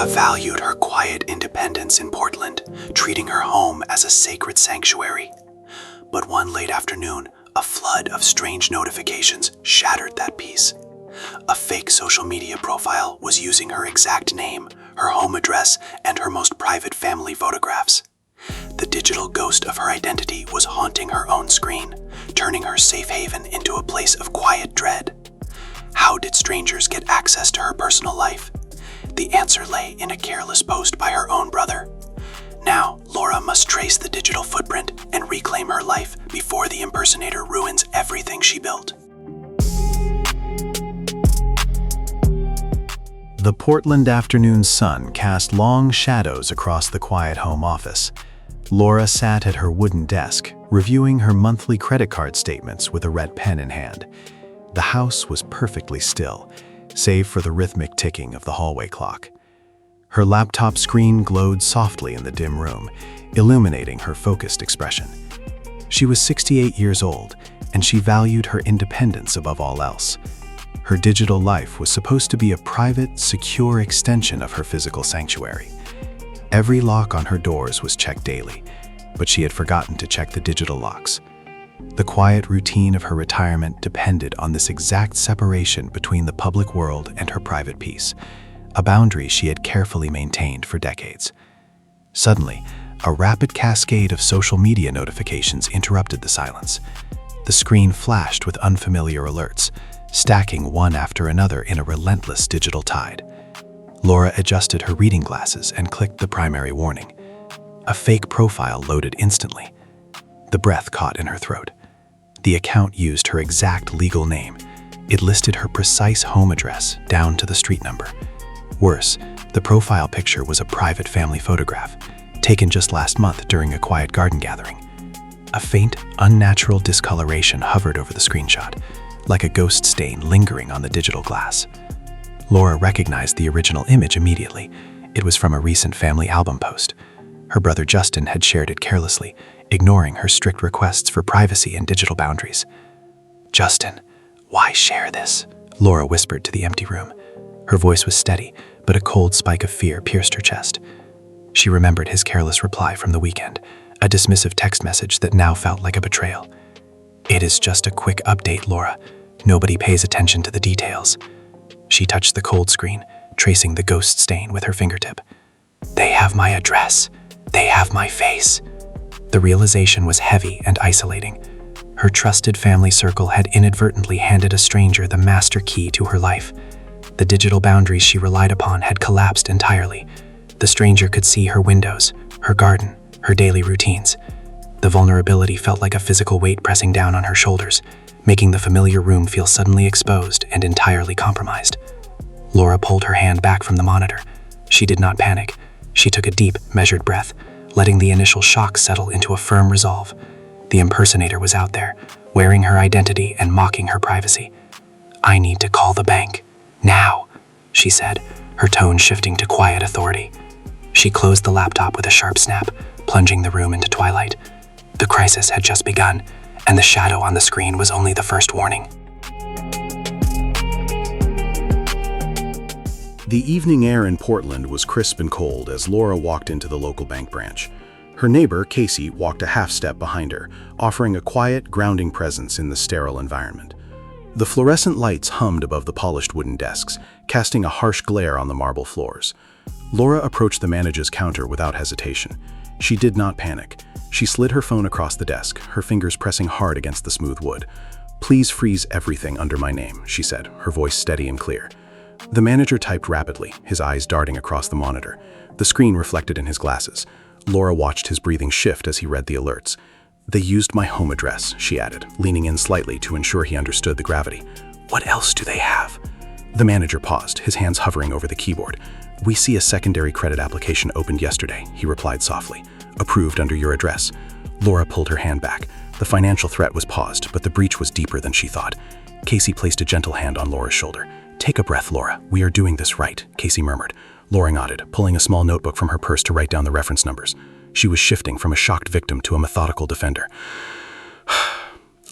valued her quiet independence in Portland, treating her home as a sacred sanctuary. But one late afternoon, a flood of strange notifications shattered that peace. A fake social media profile was using her exact name, her home address, and her most private family photographs. The digital ghost of her identity was haunting her own screen, turning her safe haven into a place of quiet dread. How did strangers get access to her personal life? The answer lay in a careless post by her own brother. Now, Laura must trace the digital footprint and reclaim her life before the impersonator ruins everything she built. The Portland afternoon sun cast long shadows across the quiet home office. Laura sat at her wooden desk, reviewing her monthly credit card statements with a red pen in hand. The house was perfectly still, save for the rhythmic ticking of the hallway clock. Her laptop screen glowed softly in the dim room, illuminating her focused expression. She was 68 years old, and she valued her independence above all else. Her digital life was supposed to be a private, secure extension of her physical sanctuary. Every lock on her doors was checked daily, but she had forgotten to check the digital locks. The quiet routine of her retirement depended on this exact separation between the public world and her private peace, a boundary she had carefully maintained for decades. Suddenly, a rapid cascade of social media notifications interrupted the silence. The screen flashed with unfamiliar alerts, stacking one after another in a relentless digital tide. Laura adjusted her reading glasses and clicked the primary warning. A fake profile loaded instantly. The breath caught in her throat. The account used her exact legal name. It listed her precise home address down to the street number. Worse, the profile picture was a private family photograph, taken just last month during a quiet garden gathering. A faint, unnatural discoloration hovered over the screenshot, like a ghost stain lingering on the digital glass. Laura recognized the original image immediately. It was from a recent family album post. Her brother Justin had shared it carelessly, ignoring her strict requests for privacy and digital boundaries. "Justin, why share this?" Laura whispered to the empty room. Her voice was steady, but a cold spike of fear pierced her chest. She remembered his careless reply from the weekend, a dismissive text message that now felt like a betrayal. "It is just a quick update, Laura. Nobody pays attention to the details." She touched the cold screen, tracing the ghost stain with her fingertip. "They have my address. They have my face." The realization was heavy and isolating. Her trusted family circle had inadvertently handed a stranger the master key to her life. The digital boundaries she relied upon had collapsed entirely. The stranger could see her windows, her garden, her daily routines. The vulnerability felt like a physical weight pressing down on her shoulders, making the familiar room feel suddenly exposed and entirely compromised. Laura pulled her hand back from the monitor. She did not panic. She took a deep, measured breath, letting the initial shock settle into a firm resolve. The impersonator was out there, wearing her identity and mocking her privacy. "I need to call the bank. Now," she said, her tone shifting to quiet authority. She closed the laptop with a sharp snap, plunging the room into twilight. The crisis had just begun, and the shadow on the screen was only the first warning. The evening air in Portland was crisp and cold as Laura walked into the local bank branch. Her neighbor, Casey, walked a half step behind her, offering a quiet, grounding presence in the sterile environment. The fluorescent lights hummed above the polished wooden desks, casting a harsh glare on the marble floors. Laura approached the manager's counter without hesitation. She did not panic. She slid her phone across the desk, her fingers pressing hard against the smooth wood. "Please freeze everything under my name," she said, her voice steady and clear. The manager typed rapidly, his eyes darting across the monitor. The screen reflected in his glasses. Laura watched his breathing shift as he read the alerts. "They used my home address," she added, leaning in slightly to ensure he understood the gravity. "What else do they have?" The manager paused, his hands hovering over the keyboard. "We see a secondary credit application opened yesterday," he replied softly. "Approved under your address." Laura pulled her hand back. The financial threat was paused, but the breach was deeper than she thought. Casey placed a gentle hand on Laura's shoulder. "Take a breath, Laura. We are doing this right," Casey murmured. Laura nodded, pulling a small notebook from her purse to write down the reference numbers. She was shifting from a shocked victim to a methodical defender.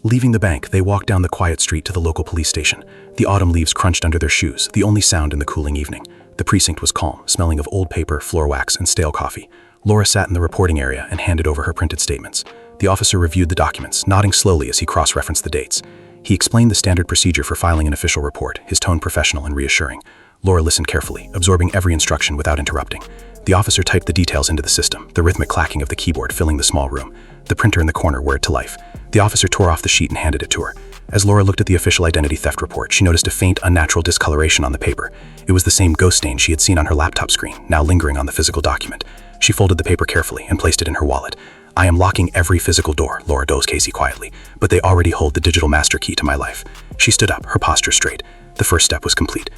Leaving the bank, they walked down the quiet street to the local police station. The autumn leaves crunched under their shoes, the only sound in the cooling evening. The precinct was calm, smelling of old paper, floor wax, and stale coffee. Laura sat in the reporting area and handed over her printed statements. The officer reviewed the documents, nodding slowly as he cross-referenced the dates. He explained the standard procedure for filing an official report, his tone professional and reassuring. Laura listened carefully, absorbing every instruction without interrupting. The officer typed the details into the system, the rhythmic clacking of the keyboard filling the small room. The printer in the corner whirred to life. The officer tore off the sheet and handed it to her. As Laura looked at the official identity theft report, she noticed a faint, unnatural discoloration on the paper. It was the same ghost stain she had seen on her laptop screen, now lingering on the physical document. She folded the paper carefully and placed it in her wallet. "I am locking every physical door," Laura dosed Casey quietly, "but they already hold the digital master key to my life." She stood up, her posture straight. The first step was complete.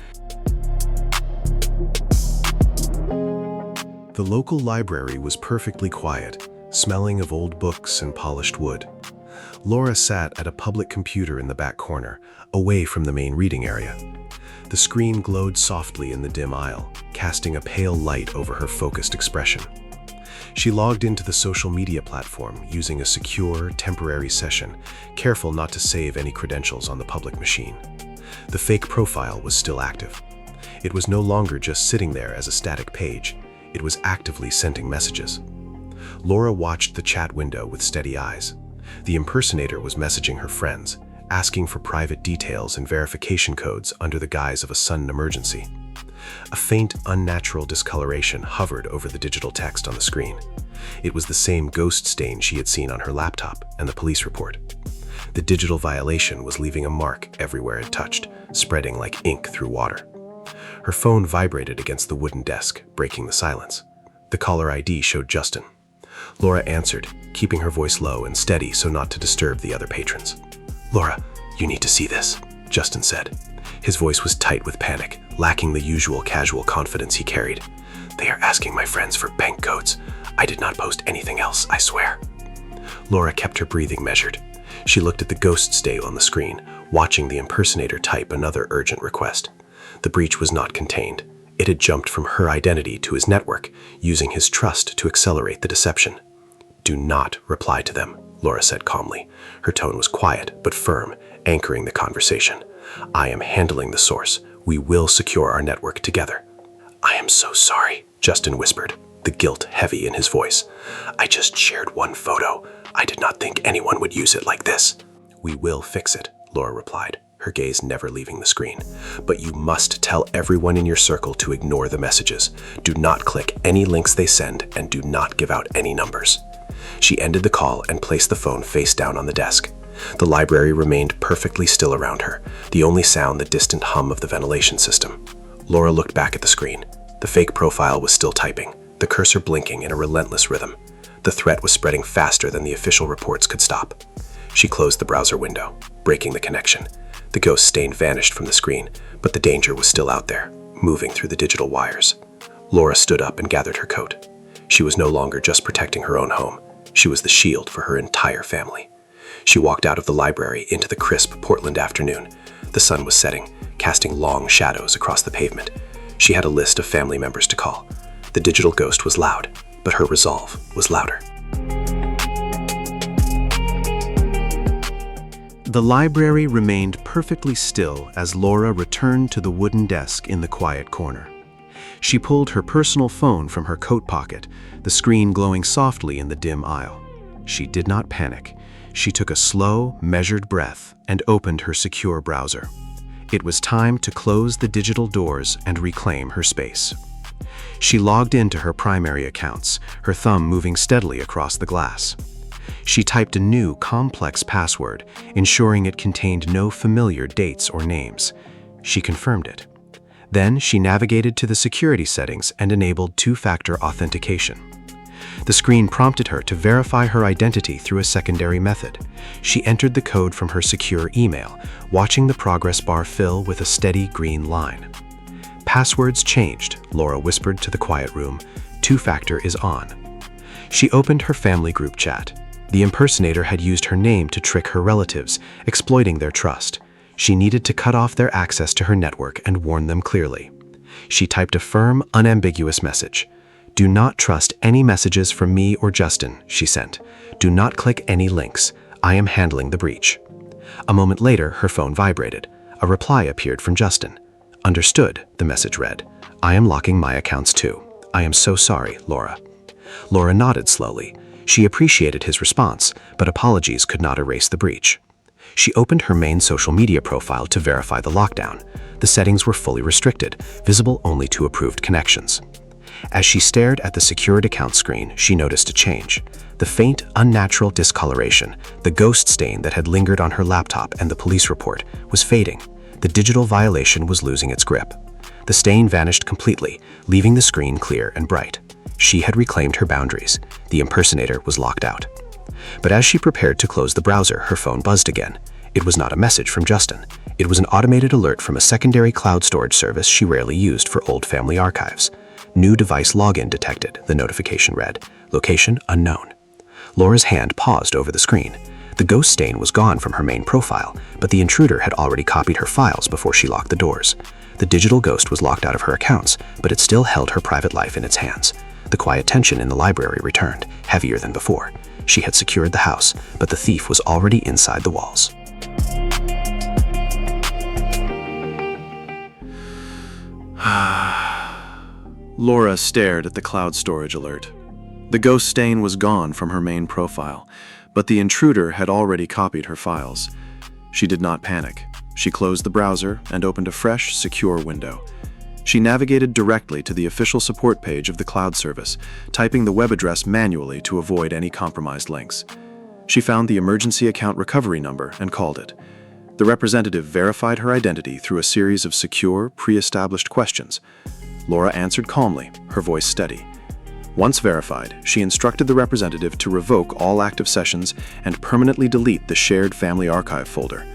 The local library was perfectly quiet, smelling of old books and polished wood. Laura sat at a public computer in the back corner, away from the main reading area. The screen glowed softly in the dim aisle, casting a pale light over her focused expression. She logged into the social media platform using a secure, temporary session, careful not to save any credentials on the public machine. The fake profile was still active. It was no longer just sitting there as a static page. It was actively sending messages. Laura watched the chat window with steady eyes. The impersonator was messaging her friends, asking for private details and verification codes under the guise of a sudden emergency. A faint, unnatural discoloration hovered over the digital text on the screen. It was the same ghost stain she had seen on her laptop and the police report. The digital violation was leaving a mark everywhere it touched, spreading like ink through water. Her phone vibrated against the wooden desk, breaking the silence. The caller ID showed Justin. Laura answered, keeping her voice low and steady so not to disturb the other patrons. "Laura, you need to see this," Justin said. His voice was tight with panic, lacking the usual casual confidence he carried. "They are asking my friends for bank codes. I did not post anything else, I swear." Laura kept her breathing measured. She looked at the ghost stain on the screen, watching the impersonator type another urgent request. The breach was not contained. It had jumped from her identity to his network, using his trust to accelerate the deception. "Do not reply to them," Laura said calmly. Her tone was quiet but firm, anchoring the conversation. "I am handling the source. We will secure our network together." "I am so sorry," Justin whispered, the guilt heavy in his voice. "I just shared one photo. I did not think anyone would use it like this." "We will fix it," Laura replied, her gaze never leaving the screen. "But you must tell everyone in your circle to ignore the messages. Do not click any links they send and do not give out any numbers." She ended the call and placed the phone face down on the desk. The library remained perfectly still around her, the only sound the distant hum of the ventilation system. Laura looked back at the screen. The fake profile was still typing, the cursor blinking in a relentless rhythm. The threat was spreading faster than the official reports could stop. She closed the browser window, breaking the connection. The ghost stain vanished from the screen, but the danger was still out there, moving through the digital wires. Laura stood up and gathered her coat. She was no longer just protecting her own home. She was the shield for her entire family. She walked out of the library into the crisp Portland afternoon. The sun was setting, casting long shadows across the pavement. She had a list of family members to call. The digital ghost was loud, but her resolve was louder. The library remained perfectly still as Laura returned to the wooden desk in the quiet corner. She pulled her personal phone from her coat pocket, the screen glowing softly in the dim aisle. She did not panic. She took a slow, measured breath and opened her secure browser. It was time to close the digital doors and reclaim her space. She logged into her primary accounts, her thumb moving steadily across the glass. She typed a new, complex password, ensuring it contained no familiar dates or names. She confirmed it. Then she navigated to the security settings and enabled two-factor authentication. The screen prompted her to verify her identity through a secondary method. She entered the code from her secure email, watching the progress bar fill with a steady green line. "Passwords changed," Laura whispered to the quiet room. "Two-factor is on." She opened her family group chat. The impersonator had used her name to trick her relatives, exploiting their trust. She needed to cut off their access to her network and warn them clearly. She typed a firm, unambiguous message. "Do not trust any messages from me or Justin," she sent. "Do not click any links. I am handling the breach." A moment later, her phone vibrated. A reply appeared from Justin. "Understood," the message read. I am locking my accounts too. I am so sorry, Laura. Laura nodded slowly. She appreciated his response, but apologies could not erase the breach. She opened her main social media profile to verify the lockdown. The settings were fully restricted, visible only to approved connections. As she stared at the secured account screen, she noticed a change. The faint, unnatural discoloration, the ghost stain that had lingered on her laptop and the police report, was fading. The digital violation was losing its grip. The stain vanished completely, leaving the screen clear and bright. She had reclaimed her boundaries. The impersonator was locked out. But as she prepared to close the browser, her phone buzzed again. It was not a message from Justin. It was an automated alert from a secondary cloud storage service she rarely used for old family archives. New device login detected, the notification read. Location unknown. Laura's hand paused over the screen. The ghost stain was gone from her main profile, but the intruder had already copied her files before she locked the doors. The digital ghost was locked out of her accounts, but it still held her private life in its hands. The quiet tension in the library returned, heavier than before. She had secured the house, but the thief was already inside the walls. Laura stared at the cloud storage alert. The ghost stain was gone from her main profile, but the intruder had already copied her files. She did not panic. She closed the browser and opened a fresh, secure window. She navigated directly to the official support page of the cloud service, typing the web address manually to avoid any compromised links. She found the emergency account recovery number and called it. The representative verified her identity through a series of secure, pre-established questions. Laura answered calmly, her voice steady. Once verified, she instructed the representative to revoke all active sessions and permanently delete the shared family archive folder.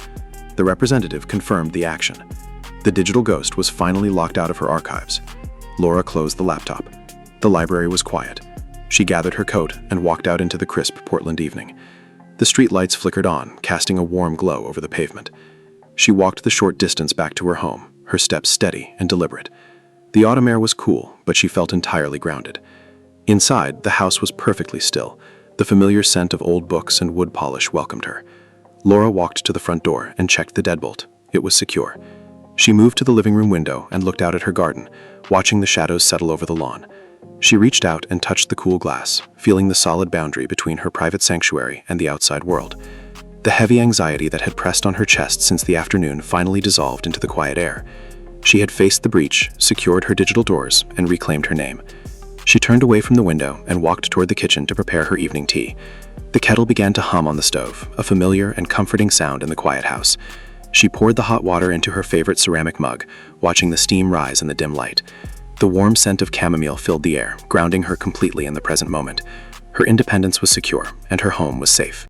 The representative confirmed the action. The digital ghost was finally locked out of her archives. Laura closed the laptop. The library was quiet. She gathered her coat and walked out into the crisp Portland evening. The street lights flickered on, casting a warm glow over the pavement. She walked the short distance back to her home, her steps steady and deliberate. The autumn air was cool, but she felt entirely grounded. Inside, the house was perfectly still. The familiar scent of old books and wood polish welcomed her. Laura walked to the front door and checked the deadbolt. It was secure. She moved to the living room window and looked out at her garden, watching the shadows settle over the lawn. She reached out and touched the cool glass, feeling the solid boundary between her private sanctuary and the outside world. The heavy anxiety that had pressed on her chest since the afternoon finally dissolved into the quiet air. She had faced the breach, secured her digital doors, and reclaimed her name. She turned away from the window and walked toward the kitchen to prepare her evening tea. The kettle began to hum on the stove, a familiar and comforting sound in the quiet house. She poured the hot water into her favorite ceramic mug, watching the steam rise in the dim light. The warm scent of chamomile filled the air, grounding her completely in the present moment. Her independence was secure, and her home was safe.